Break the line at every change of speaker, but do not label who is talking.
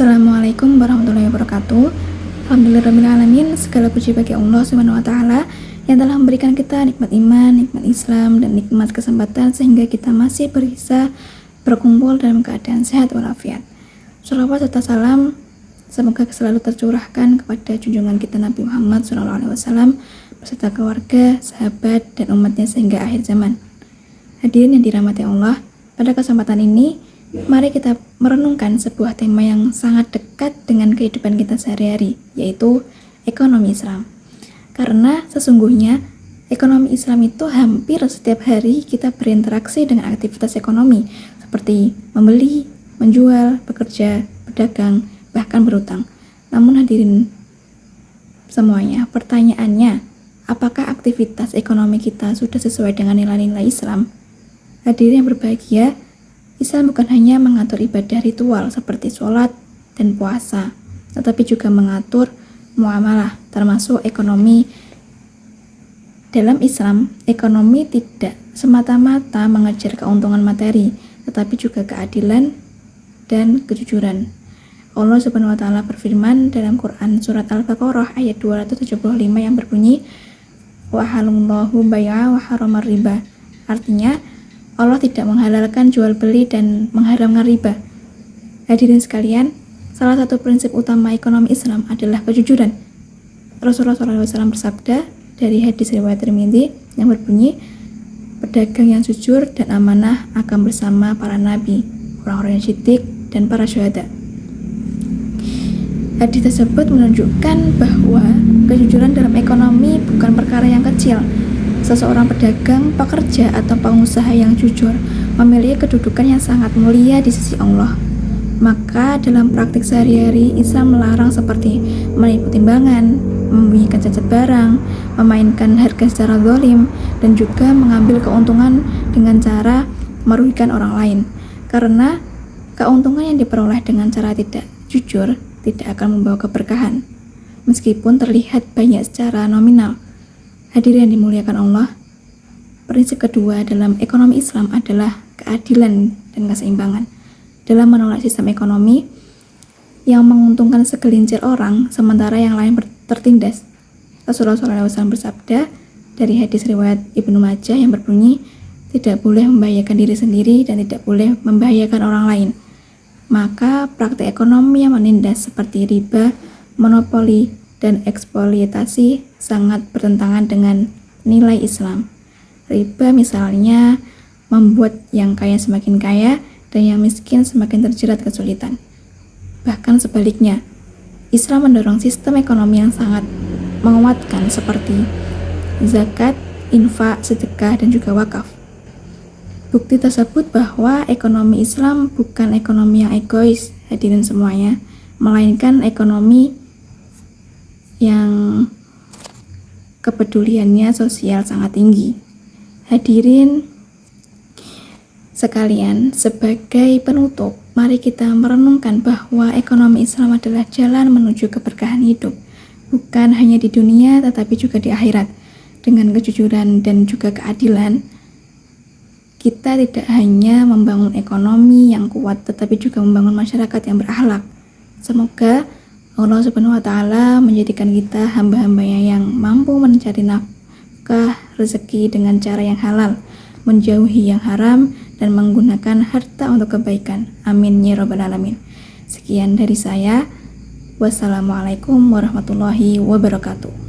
Assalamualaikum warahmatullahi wabarakatuh. Alhamdulillahirrahmanirrahim. Segala puji bagi Allah Subhanahu wa Ta'ala yang telah memberikan kita nikmat iman, nikmat Islam, dan nikmat kesempatan sehingga kita masih bisa berkumpul dalam keadaan sehat walafiat. Shalawat serta salam semoga selalu tercurahkan kepada junjungan kita Nabi Muhammad SAW beserta keluarga, sahabat, dan umatnya sehingga akhir zaman. Hadirin yang dirahmati Allah, pada kesempatan ini mari kita merenungkan sebuah tema yang sangat dekat dengan kehidupan kita sehari-hari, yaitu ekonomi Islam. Karena sesungguhnya ekonomi Islam itu hampir setiap hari kita berinteraksi dengan aktivitas ekonomi seperti membeli, menjual, bekerja, berdagang, bahkan berutang. Namun hadirin semuanya, pertanyaannya, apakah aktivitas ekonomi kita sudah sesuai dengan nilai-nilai Islam? Hadirin yang berbahagia, Islam bukan hanya mengatur ibadah ritual seperti sholat dan puasa, tetapi juga mengatur muamalah, termasuk ekonomi. Dalam Islam, ekonomi tidak semata-mata mengejar keuntungan materi, tetapi juga keadilan dan kejujuran. Allah Subhanahu wa Ta'ala berfirman dalam Quran surat Al-Baqarah ayat 275 yang berbunyi, wa halallahu bai'a wa haramar riba. Artinya, Allah tidak menghalalkan jual beli dan mengharamkan riba. Hadirin sekalian, salah satu prinsip utama ekonomi Islam adalah kejujuran. Rasulullah SAW bersabda dari hadis riwayat Tirmidzi yang berbunyi, pedagang yang jujur dan amanah akan bersama para nabi, orang-orang yang siddiq, dan para syuhada. Hadis tersebut menunjukkan bahwa kejujuran dalam ekonomi bukan perkara yang kecil. Seseorang pedagang, pekerja, atau pengusaha yang jujur memiliki kedudukan yang sangat mulia di sisi Allah. Maka dalam praktik sehari-hari, Islam melarang seperti menipu timbangan, membunyikan cacat barang, memainkan harga secara zalim, dan juga mengambil keuntungan dengan cara merugikan orang lain. Karena keuntungan yang diperoleh dengan cara tidak jujur tidak akan membawa keberkahan, meskipun terlihat banyak secara nominal. Hadirin yang dimuliakan Allah, prinsip kedua dalam ekonomi Islam adalah keadilan dan keseimbangan. Dalam menolak sistem ekonomi yang menguntungkan segelintir orang sementara yang lain tertindas, Rasulullah SAW bersabda dari hadis riwayat Ibnu Majah yang berbunyi, tidak boleh membahayakan diri sendiri dan tidak boleh membahayakan orang lain. Maka praktik ekonomi yang menindas seperti riba, monopoli, dan eksploitasi sangat bertentangan dengan nilai Islam. Riba misalnya membuat yang kaya semakin kaya dan yang miskin semakin terjerat kesulitan. Bahkan sebaliknya, Islam mendorong sistem ekonomi yang sangat menguatkan seperti zakat, infak, sedekah, dan juga wakaf. Bukti tersebut bahwa ekonomi Islam bukan ekonomi yang egois, hadirin semuanya, melainkan ekonomi yang kepeduliannya sosial sangat tinggi. Hadirin sekalian, sebagai penutup, mari kita merenungkan bahwa ekonomi Islam adalah jalan menuju keberkahan hidup, bukan hanya di dunia tetapi juga di akhirat. Dengan kejujuran dan juga keadilan, kita tidak hanya membangun ekonomi yang kuat tetapi juga membangun masyarakat yang berakhlak. Semoga Allah Subhanahu wa Ta'ala menjadikan kita hamba-hambanya yang mampu mencari nafkah rezeki dengan cara yang halal, menjauhi yang haram, dan menggunakan harta untuk kebaikan. Amin ya rabbal alamin. Sekian dari saya. Wassalamualaikum warahmatullahi wabarakatuh.